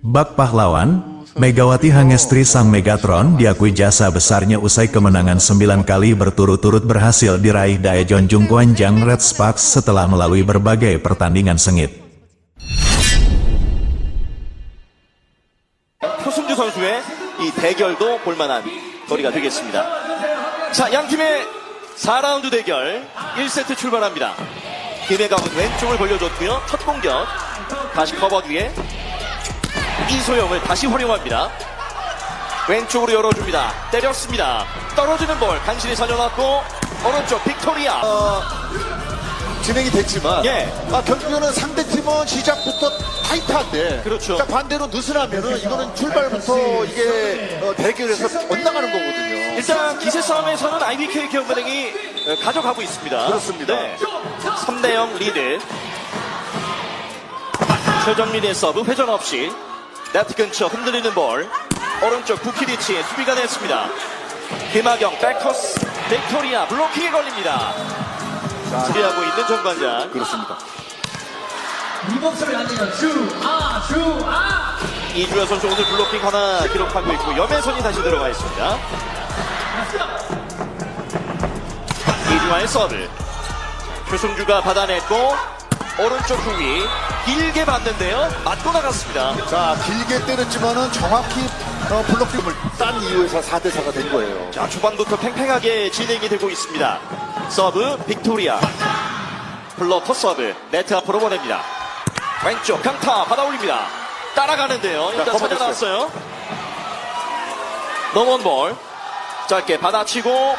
Bak pahlawan, Megawati Hangestri sang Megatron diakui jasa besarnya usai kemenangan 9 kali berturut-turut berhasil diraih Daejeon Kwanjang Red Sparks setelah melalui berbagai pertandingan sengit. 표승주 선수의 이 대결도 볼만한 거리가 되겠습니다. 자, 양 팀의 4라운드 대결 1세트 출발합니다. 김혜감은 왼쪽을 벌려줬고요. 첫 공격 다시 커버 뒤에 이소영을 다시 활용합니다. 왼쪽으로 열어줍니다. 때렸습니다. 떨어지는 볼 간신히 살려놨고 오른쪽 빅토리아. 진행이 됐지만 예. 결국에는 상대팀은 시작부터 타이트한데 그렇죠. 자, 반대로 느슨하면은 이거는 출발부터 이게 대결에서 엇나가는 거거든요. 일단 기세 싸움에서는 IBK 기업은행이 가져가고 있습니다. 그렇습니다. 네. 3대0 리드. 최정민의 서브 회전 없이 네트 근처 흔들리는 볼. 오른쪽 부키리치의 수비가 됐습니다. 김하경 백커스 빅토리아 블로킹에 걸립니다. 수비하고 있는 정관장. 그렇습니다. 이주야 선수 오늘 블로킹 하나 기록하고 있고 염혜선이 다시 들어가 있습니다. 이주아의 서브. 표승주가 받아냈고 오른쪽 후위 길게 봤는데요. 맞고 나갔습니다. 자, 길게 때렸지만은 정확히 블록팀을 딴 이유에서 4대4가 된 거예요. 자, 초반부터 팽팽하게 진행이 되고 있습니다. 서브 빅토리아 플로터 서브 네트 앞으로 보냅니다. 왼쪽 강타 받아올립니다. 따라가는데요. 일단 커버 찾아놨어요. 넘어온 볼 짧게 받아치고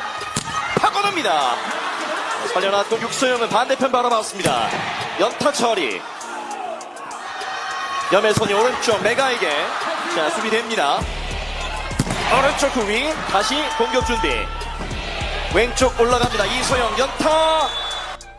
파고듭니다. 살려놨고 육소영은 반대편 바라봤습니다. 연타 처리. 염혜선이 오른쪽 메가에게 자 수비됩니다. 오른쪽 후위 다시 공격 준비. 왼쪽 올라갑니다. 이소영 연타.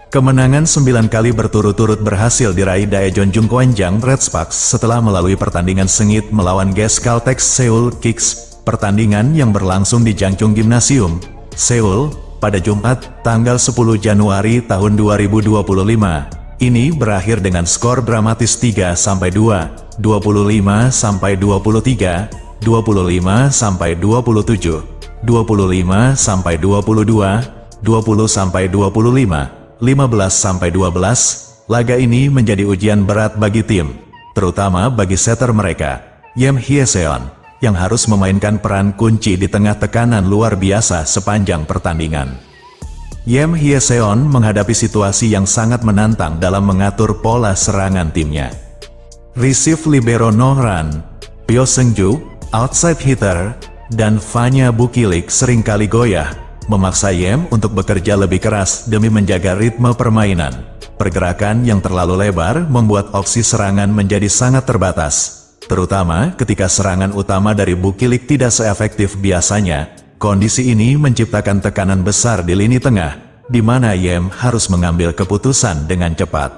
Kemenangan 9 kali berturut-turut berhasil diraih Daejeon Kwanjang Red Sparks setelah melalui pertandingan sengit melawan GS Caltex Seoul Kicks, pertandingan yang berlangsung di Jangchung Gymnasium, Seoul, pada Jumat, tanggal 10 Januari tahun 2025. Ini berakhir dengan skor dramatis 3-2, 25-23, 25-27, 25-22, 20-22, 15-12. Laga ini menjadi ujian berat bagi tim, terutama bagi setter mereka, Yem Hyeseon, yang harus memainkan peran kunci di tengah tekanan luar biasa sepanjang pertandingan. Yem Hyeseon menghadapi situasi yang sangat menantang dalam mengatur pola serangan timnya. Receive libero Nohran, Pyo Seungju, outside hitter, dan Vanya Bukilik seringkali goyah, memaksa Yem untuk bekerja lebih keras demi menjaga ritme permainan. Pergerakan yang terlalu lebar membuat opsi serangan menjadi sangat terbatas, terutama ketika serangan utama dari Bukilik tidak seefektif biasanya. Kondisi ini menciptakan tekanan besar di lini tengah, di mana Yem harus mengambil keputusan dengan cepat.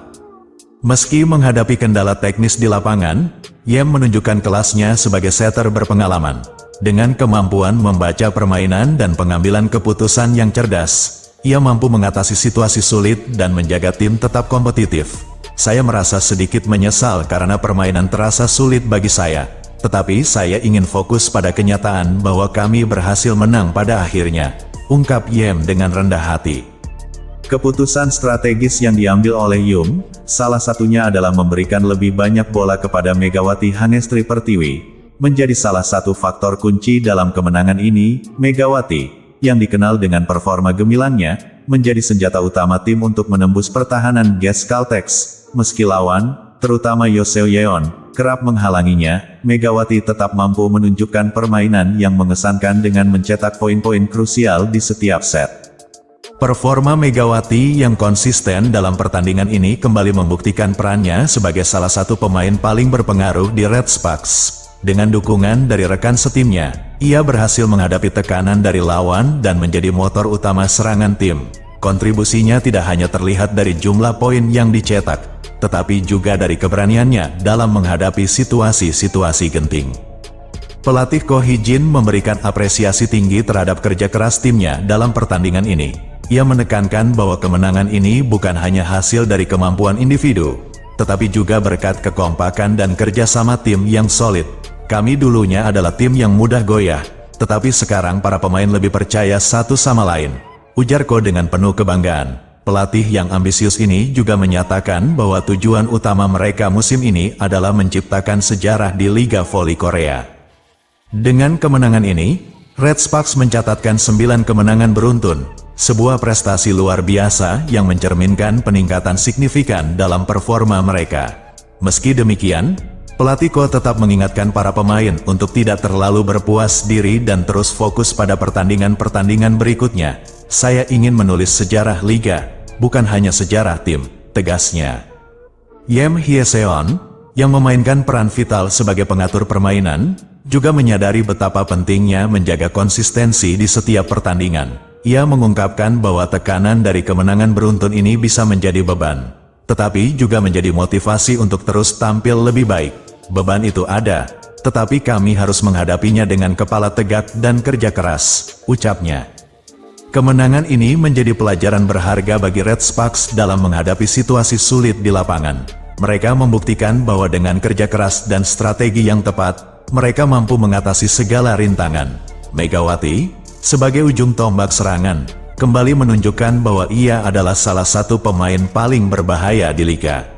Meski menghadapi kendala teknis di lapangan, Yem menunjukkan kelasnya sebagai setter berpengalaman. Dengan kemampuan membaca permainan dan pengambilan keputusan yang cerdas, ia mampu mengatasi situasi sulit dan menjaga tim tetap kompetitif. Saya merasa sedikit menyesal karena permainan terasa sulit bagi saya, tetapi saya ingin fokus pada kenyataan bahwa kami berhasil menang pada akhirnya, ungkap Yem dengan rendah hati. Keputusan strategis yang diambil oleh Yum, salah satunya adalah memberikan lebih banyak bola kepada Megawati Hangestri Pertiwi, menjadi salah satu faktor kunci dalam kemenangan ini. Megawati, yang dikenal dengan performa gemilangnya, menjadi senjata utama tim untuk menembus pertahanan GS Caltex. Meski lawan, terutama Yoseo Yeon, kerap menghalanginya, Megawati tetap mampu menunjukkan permainan yang mengesankan dengan mencetak poin-poin krusial di setiap set. Performa Megawati yang konsisten dalam pertandingan ini kembali membuktikan perannya sebagai salah satu pemain paling berpengaruh di Red Sparks. Dengan dukungan dari rekan setimnya, ia berhasil menghadapi tekanan dari lawan dan menjadi motor utama serangan tim. Kontribusinya tidak hanya terlihat dari jumlah poin yang dicetak, tetapi juga dari keberaniannya dalam menghadapi situasi-situasi genting. Pelatih Ko Hee-jin memberikan apresiasi tinggi terhadap kerja keras timnya dalam pertandingan ini. Ia menekankan bahwa kemenangan ini bukan hanya hasil dari kemampuan individu. tetapi juga berkat kekompakan dan kerjasama tim yang solid. Kami dulunya adalah tim yang mudah goyah, tetapi sekarang para pemain lebih percaya satu sama lain, ujar Ko dengan penuh kebanggaan. Pelatih yang ambisius ini juga menyatakan bahwa tujuan utama mereka musim ini adalah menciptakan sejarah di Liga Voli Korea. Dengan kemenangan ini, Red Sparks mencatatkan 9 kemenangan beruntun, sebuah prestasi luar biasa yang mencerminkan peningkatan signifikan dalam performa mereka. Meski demikian, pelatih Ko tetap mengingatkan para pemain untuk tidak terlalu berpuas diri dan terus fokus pada pertandingan-pertandingan berikutnya. Saya ingin menulis sejarah liga, bukan hanya sejarah tim, tegasnya. Yem Hyeseon, yang memainkan peran vital sebagai pengatur permainan, juga menyadari betapa pentingnya menjaga konsistensi di setiap pertandingan. Ia mengungkapkan bahwa tekanan dari kemenangan beruntun ini bisa menjadi beban, tetapi juga menjadi motivasi untuk terus tampil lebih baik. Beban itu ada, tetapi kami harus menghadapinya dengan kepala tegak dan kerja keras, ucapnya. Kemenangan ini menjadi pelajaran berharga bagi Red Sparks dalam menghadapi situasi sulit di lapangan. Mereka membuktikan bahwa dengan kerja keras dan strategi yang tepat, mereka mampu mengatasi segala rintangan. Megawati, sebagai ujung tombak serangan, kembali menunjukkan bahwa ia adalah salah satu pemain paling berbahaya di liga.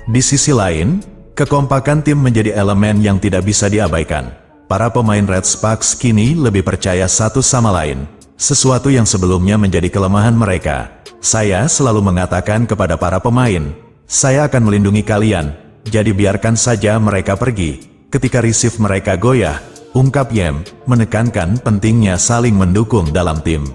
Di sisi lain, kekompakan tim menjadi elemen yang tidak bisa diabaikan. Para pemain Red Sparks kini lebih percaya satu sama lain, sesuatu yang sebelumnya menjadi kelemahan mereka. Saya selalu mengatakan kepada para pemain, saya akan melindungi kalian, jadi biarkan saja mereka pergi. Ketika receive mereka goyah, ungkap Yem, menekankan pentingnya saling mendukung dalam tim.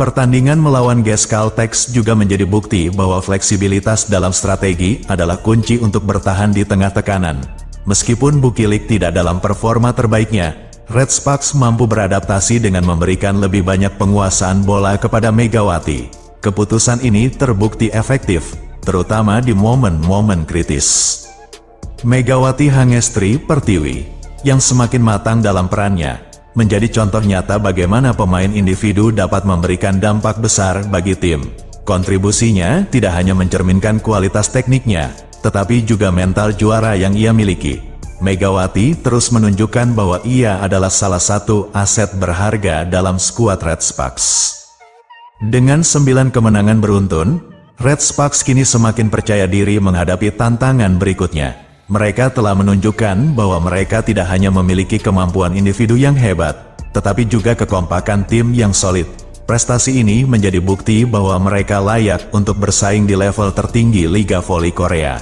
Pertandingan melawan GS Caltex juga menjadi bukti bahwa fleksibilitas dalam strategi adalah kunci untuk bertahan di tengah tekanan. Meskipun Bukilik tidak dalam performa terbaiknya, Red Sparks mampu beradaptasi dengan memberikan lebih banyak penguasaan bola kepada Megawati. Keputusan ini terbukti efektif, terutama di momen-momen kritis. Megawati Hangestri Pertiwi, yang semakin matang dalam perannya, menjadi contoh nyata bagaimana pemain individu dapat memberikan dampak besar bagi tim. Kontribusinya tidak hanya mencerminkan kualitas tekniknya, tetapi juga mental juara yang ia miliki. Megawati terus menunjukkan bahwa ia adalah salah satu aset berharga dalam skuad Red Sparks. Dengan 9 kemenangan beruntun, Red Sparks kini semakin percaya diri menghadapi tantangan berikutnya. Mereka telah menunjukkan bahwa mereka tidak hanya memiliki kemampuan individu yang hebat, tetapi juga kekompakan tim yang solid. Prestasi ini menjadi bukti bahwa mereka layak untuk bersaing di level tertinggi Liga Voli Korea.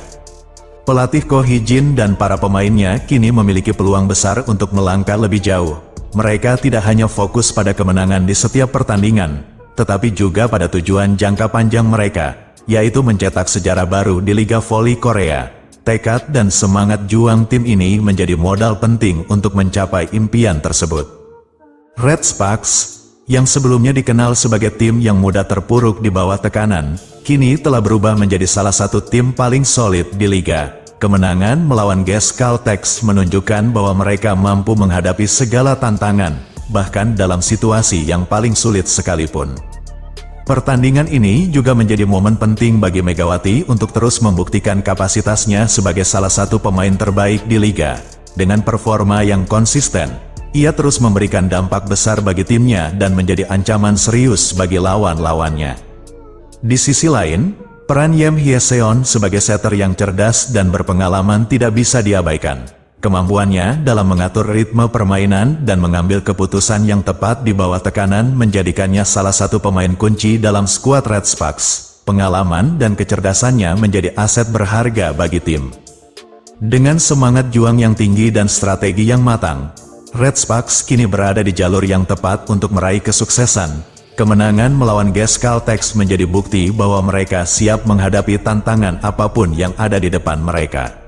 Pelatih Ko Hee-jin dan para pemainnya kini memiliki peluang besar untuk melangkah lebih jauh. Mereka tidak hanya fokus pada kemenangan di setiap pertandingan, tetapi juga pada tujuan jangka panjang mereka, yaitu mencetak sejarah baru di Liga Voli Korea. Tekad dan semangat juang tim ini menjadi modal penting untuk mencapai impian tersebut. Red Sparks, yang sebelumnya dikenal sebagai tim yang mudah terpuruk di bawah tekanan, kini telah berubah menjadi salah satu tim paling solid di liga. Kemenangan melawan GS Caltex menunjukkan bahwa mereka mampu menghadapi segala tantangan, bahkan dalam situasi yang paling sulit sekalipun. Pertandingan ini juga menjadi momen penting bagi Megawati untuk terus membuktikan kapasitasnya sebagai salah satu pemain terbaik di liga. Dengan performa yang konsisten, ia terus memberikan dampak besar bagi timnya dan menjadi ancaman serius bagi lawan-lawannya. Di sisi lain, peran Yem Hyeseon sebagai setter yang cerdas dan berpengalaman tidak bisa diabaikan. Kemampuannya dalam mengatur ritme permainan dan mengambil keputusan yang tepat di bawah tekanan menjadikannya salah satu pemain kunci dalam skuad Red Sparks. Pengalaman dan kecerdasannya menjadi aset berharga bagi tim. Dengan semangat juang yang tinggi dan strategi yang matang, Red Sparks kini berada di jalur yang tepat untuk meraih kesuksesan. Kemenangan melawan GS Caltex menjadi bukti bahwa mereka siap menghadapi tantangan apapun yang ada di depan mereka.